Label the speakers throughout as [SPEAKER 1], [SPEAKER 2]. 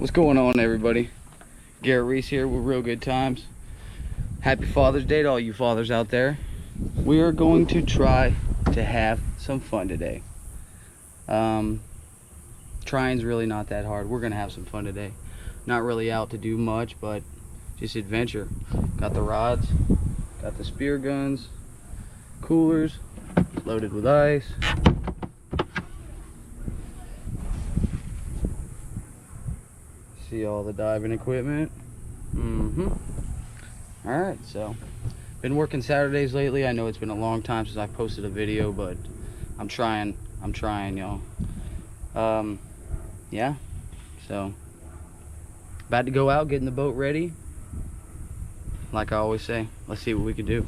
[SPEAKER 1] What's going on, everybody? Garrett Reese here with Real Good Times. Happy Father's Day to all you fathers out there. We are going to try to have some fun today. Trying's really not that hard. We're gonna have some fun today. Not really out to do much, but just adventure. Got the rods, got the spear guns, coolers loaded with ice. See all the diving equipment. Alright, so been working Saturdays lately. I know it's been a long time since I posted a video, but I'm trying, y'all. Yeah, so about to go out, getting the boat ready. Like I always say, let's see what we can do.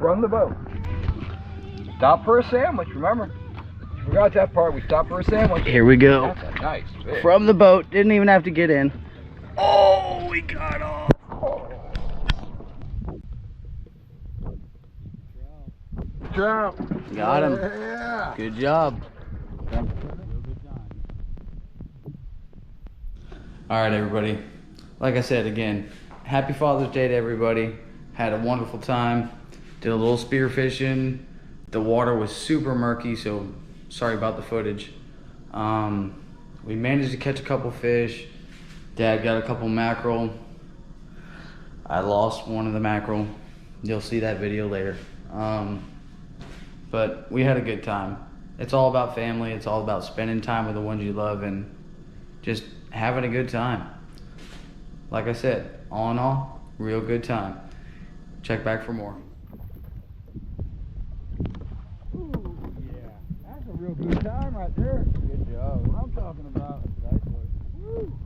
[SPEAKER 2] From the boat. Stop for a sandwich, remember? Forgot that part, we stopped for a sandwich.
[SPEAKER 1] Here we go.
[SPEAKER 2] That's a nice fish.
[SPEAKER 1] From the boat, didn't even have to get in. Oh, we got off.
[SPEAKER 2] Oh. Trout.
[SPEAKER 1] Got him.
[SPEAKER 2] Yeah.
[SPEAKER 1] Good job. All right, everybody. Like I said, again, happy Father's Day to everybody. Had a wonderful time. Did a little spear fishing. The water was super murky, so sorry about the footage. We managed to catch a couple fish. Dad got a couple mackerel. I lost one of the mackerel. You'll see that video later. But we had a good time. It's all about family. It's all about spending time with the ones you love and just having a good time. Like I said, all in all, real good time. Check back for more.
[SPEAKER 2] Ooh, yeah. That's a real good time right there. Good job. What I'm talking about. Nice one. Woo.